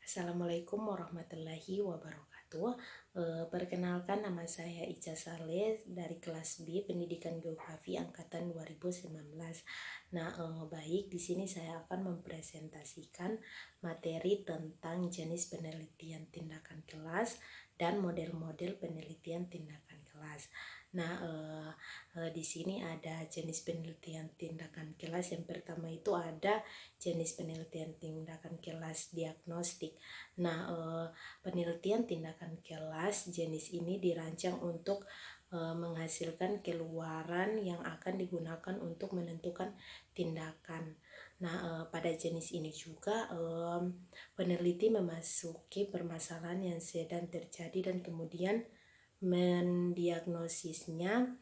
Assalamualaikum warahmatullahi wabarakatuh. Perkenalkan, nama saya Ica Saleh dari kelas B Pendidikan Geografi angkatan 2019. Baik, di sini saya akan mempresentasikan materi tentang jenis penelitian tindakan kelas dan model-model penelitian tindakan kelas. Di sini ada jenis penelitian tindakan kelas. Yang pertama itu ada jenis penelitian tindakan kelas diagnostik. Penelitian tindakan kelas jenis ini dirancang untuk menghasilkan keluaran yang akan digunakan untuk menentukan tindakan. Pada jenis ini juga peneliti memasuki permasalahan yang sedang terjadi dan kemudian mendiagnosisnya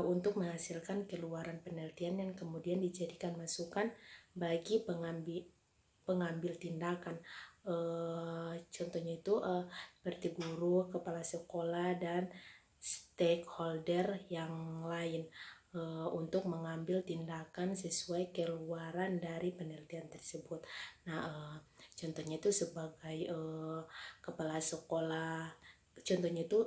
untuk menghasilkan keluaran penelitian yang kemudian dijadikan masukan bagi pengambil tindakan. Contohnya itu seperti guru, kepala sekolah, dan stakeholder yang lain untuk mengambil tindakan sesuai keluaran dari penelitian tersebut. Contohnya itu sebagai kepala sekolah, contohnya itu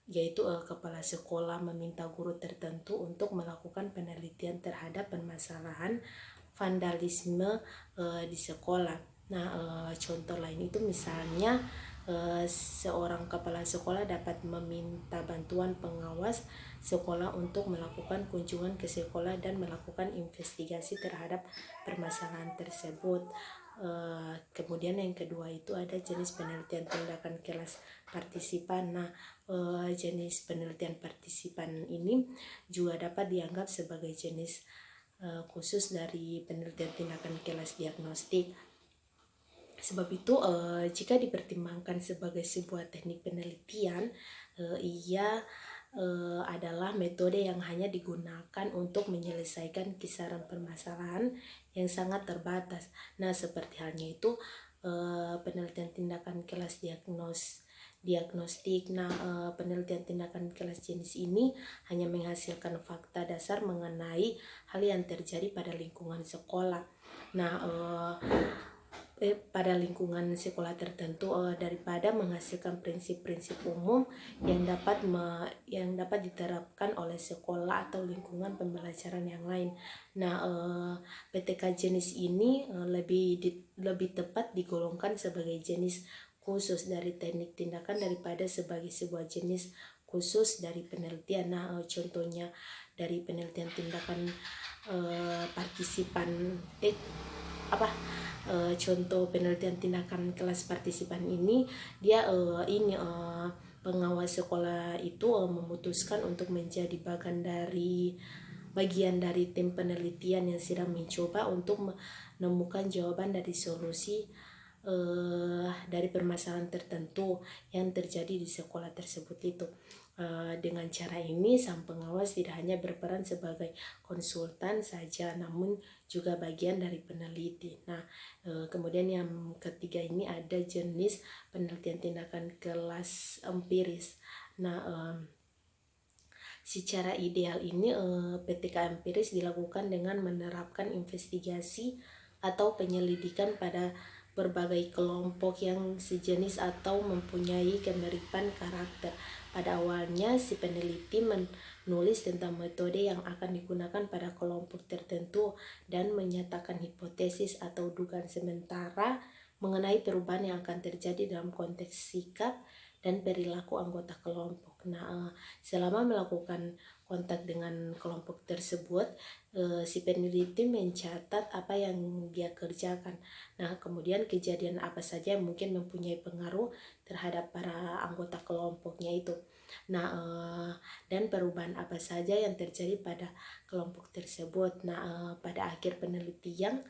yaitu kepala sekolah meminta guru tertentu untuk melakukan penelitian terhadap permasalahan vandalisme di sekolah. Contoh lain itu misalnya seorang kepala sekolah dapat meminta bantuan pengawas sekolah untuk melakukan kunjungan ke sekolah dan melakukan investigasi terhadap permasalahan tersebut. Kemudian yang kedua itu ada jenis penelitian tindakan kelas partisipan. Jenis penelitian partisipan ini juga dapat dianggap sebagai jenis khusus dari penelitian tindakan kelas diagnostik. Sebab itu jika dipertimbangkan sebagai sebuah teknik penelitian, ia adalah metode yang hanya digunakan untuk menyelesaikan kisaran permasalahan yang sangat terbatas. Seperti halnya itu penelitian tindakan kelas diagnostik. Penelitian tindakan kelas jenis ini hanya menghasilkan fakta dasar mengenai hal yang terjadi pada lingkungan sekolah. Pada lingkungan sekolah tertentu daripada menghasilkan prinsip-prinsip umum yang dapat diterapkan oleh sekolah atau lingkungan pembelajaran yang lain. PTK jenis ini lebih tepat digolongkan sebagai jenis khusus dari teknik tindakan daripada sebagai sebuah jenis khusus dari penelitian. Contohnya dari penelitian tindakan partisipan contoh penelitian tindakan kelas partisipan ini, dia pengawas sekolah itu memutuskan untuk menjadi bagian dari tim penelitian yang sedang mencoba untuk menemukan jawaban dari solusi dari permasalahan tertentu yang terjadi di sekolah tersebut itu. Dengan cara ini sang pengawas tidak hanya berperan sebagai konsultan saja, namun juga bagian dari peneliti. Kemudian yang ketiga ini ada jenis penelitian tindakan kelas empiris. Secara ideal ini PTK empiris dilakukan dengan menerapkan investigasi atau penyelidikan pada berbagai kelompok yang sejenis atau mempunyai kemiripan karakter. Pada awalnya si peneliti menulis tentang metode yang akan digunakan pada kelompok tertentu dan menyatakan hipotesis atau dugaan sementara mengenai perubahan yang akan terjadi dalam konteks sikap dan perilaku anggota kelompok. Selama melakukan kontak dengan kelompok tersebut, si peneliti mencatat apa yang dia kerjakan. Kemudian kejadian apa saja yang mungkin mempunyai pengaruh terhadap para anggota kelompoknya itu. Dan perubahan apa saja yang terjadi pada kelompok tersebut. Pada akhir penelitian,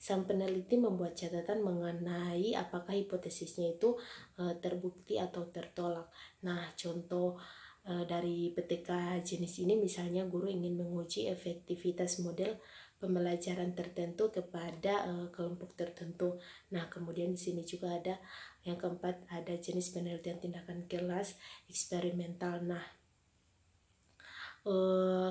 sang peneliti membuat catatan mengenai apakah hipotesisnya itu terbukti atau tertolak. Contoh dari PTK jenis ini misalnya guru ingin menguji efektivitas model pembelajaran tertentu kepada kelompok tertentu. Kemudian di sini juga ada yang keempat, ada jenis penelitian tindakan kelas eksperimental.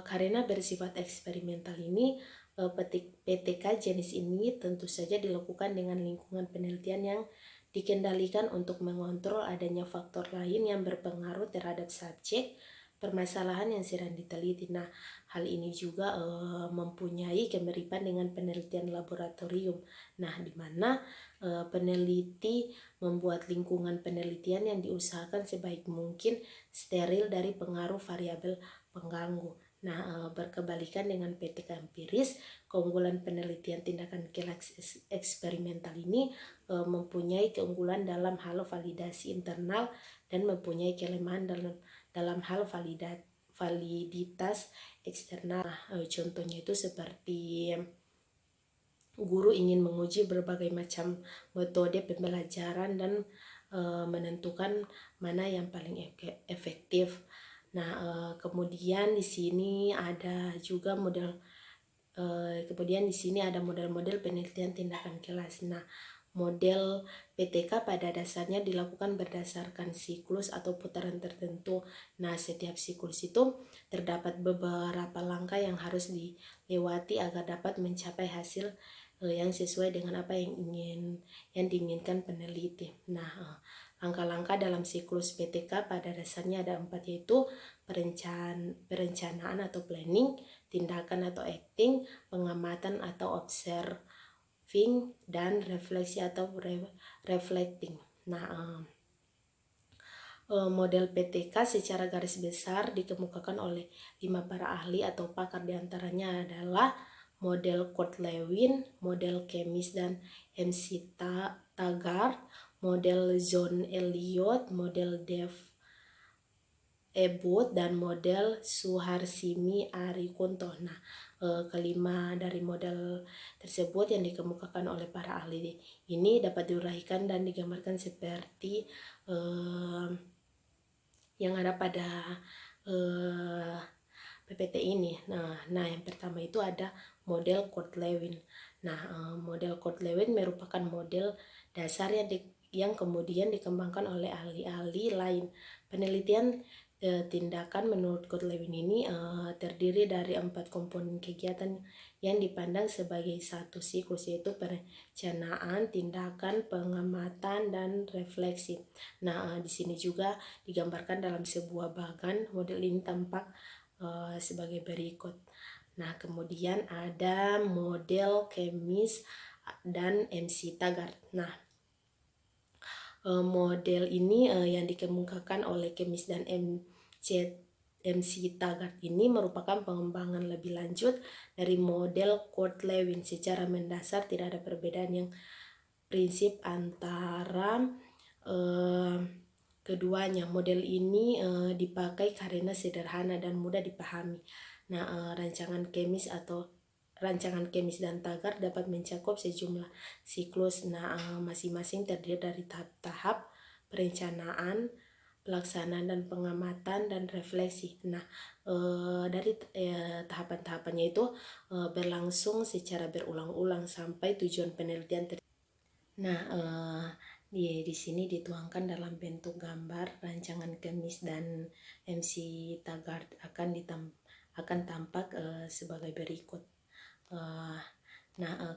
Karena bersifat eksperimental ini PTK jenis ini tentu saja dilakukan dengan lingkungan penelitian yang dikendalikan untuk mengontrol adanya faktor lain yang berpengaruh terhadap subjek permasalahan yang sedang diteliti. Nah, hal ini juga mempunyai kemiripan dengan penelitian laboratorium. Nah, di mana peneliti membuat lingkungan penelitian yang diusahakan sebaik mungkin steril dari pengaruh variabel pengganggu. Nah, berkebalikan dengan PTK empiris, keunggulan penelitian tindakan kelas eksperimental ini mempunyai keunggulan dalam hal validasi internal dan mempunyai kelemahan dalam hal validitas eksternal. Contohnya itu seperti guru ingin menguji berbagai macam metode pembelajaran dan menentukan mana yang paling efektif. Nah, kemudian di sini ada juga model-model penelitian tindakan kelas. Nah, model PTK pada dasarnya dilakukan berdasarkan siklus atau putaran tertentu. Nah, setiap siklus itu terdapat beberapa langkah yang harus dilewati agar dapat mencapai hasil yang sesuai dengan apa yang diinginkan peneliti. Nah, langkah-langkah dalam siklus PTK pada dasarnya ada 4, yaitu perencanaan atau planning, tindakan atau acting, pengamatan atau observing, dan refleksi atau reflecting. Nah, model PTK secara garis besar dikemukakan oleh 5 para ahli atau pakar, diantaranya adalah model Kurt-Lewin, model Kemis dan MC Taggart, model John Elliott, model Dave Ebbutt, dan model Suharsini Arikunto. Nah, kelima dari model tersebut yang dikemukakan oleh para ahli ini dapat diuraikan dan digambarkan seperti yang ada pada PPT ini. Nah, yang pertama itu ada model Kurt-Lewin. Nah, model Kurt-Lewin merupakan model dasar yang kemudian dikembangkan oleh ahli-ahli lain. Penelitian tindakan menurut Kurt-Lewin ini terdiri dari 4 komponen kegiatan yang dipandang sebagai satu siklus, yaitu perencanaan, tindakan, pengamatan, dan refleksi. Nah, di sini juga digambarkan dalam sebuah bagan. Model ini tampak sebagai berikut. Nah, kemudian ada model Kemis dan MC Taggart. Nah, model ini yang dikemukakan oleh Kemis dan MC Taggart ini merupakan pengembangan lebih lanjut dari model Kurt-Lewin. Secara mendasar tidak ada perbedaan yang prinsip antara keduanya. Model ini dipakai karena sederhana dan mudah dipahami. Nah, rancangan Kemis dan Taggart dapat mencakup sejumlah siklus. Nah, masing-masing terdiri dari tahap-tahap perencanaan, pelaksanaan, dan pengamatan, dan refleksi. Nah, dari tahapan-tahapannya itu berlangsung secara berulang-ulang sampai tujuan penelitian Nah, di sini dituangkan dalam bentuk gambar rancangan Kemis dan MC Taggart akan tampak sebagai berikut.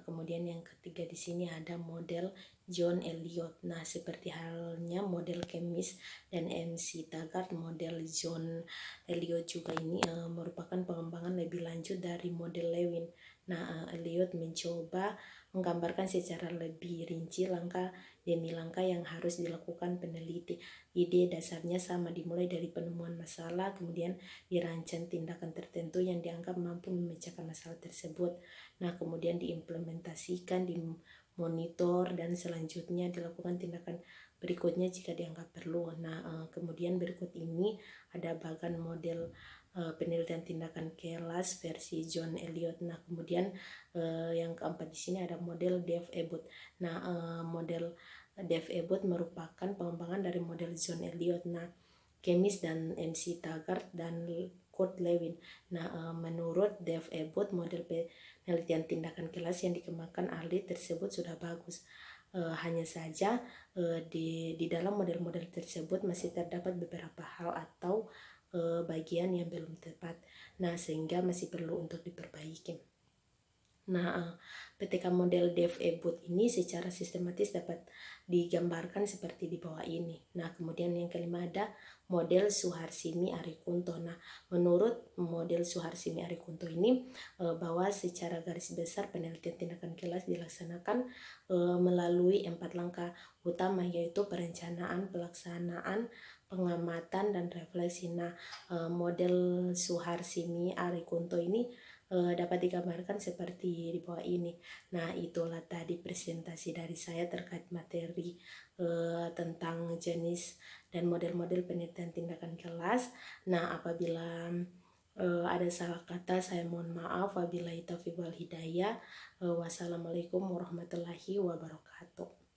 Kemudian yang ketiga di sini ada model John Elliott. Nah, seperti halnya model Kemis dan MC Taggart, model John Elliott juga ini merupakan pengembangan lebih lanjut dari model Lewin. Nah, Elliott mencoba menggambarkan secara lebih rinci langkah demi langkah yang harus dilakukan peneliti. Ide dasarnya sama, dimulai dari penemuan masalah, kemudian dirancang tindakan tertentu yang dianggap mampu memecahkan masalah tersebut. Nah, kemudian diimplementasikan, dimonitor, dan selanjutnya dilakukan tindakan berikutnya jika dianggap perlu. Nah, kemudian berikut ini ada bagan model penelitian tindakan kelas versi John Elliott. Nah, kemudian yang keempat di sini ada model Dave Ebbutt. Nah, model Dave Ebbutt merupakan pengembangan dari model John Elliott. Nah, Kemis dan MC Taggart dan Kurt-Lewin. Nah, menurut Dave Ebbutt, model penelitian tindakan kelas yang dikembangkan ahli tersebut sudah bagus. Hanya saja di dalam model-model tersebut masih terdapat beberapa hal atau bagian yang belum tepat. Nah, sehingga masih perlu untuk diperbaiki. Nah, PTK model Dev e-boot ini secara sistematis dapat digambarkan seperti di bawah ini. Nah, kemudian yang kelima ada model Suharsini Arikunto. Nah, menurut model Suharsini Arikunto ini bahwa secara garis besar penelitian tindakan kelas dilaksanakan melalui 4 langkah utama, yaitu perencanaan, pelaksanaan, pengamatan, dan refleksi. Nah, model Suharsini Arikunto ini dapat digambarkan seperti di bawah ini. Nah, itulah tadi presentasi dari saya terkait materi tentang jenis dan model-model penelitian tindakan kelas. Nah, apabila ada salah kata, saya mohon maaf. Wabillahi taufiq wal hidayah. Wassalamualaikum warahmatullahi wabarakatuh.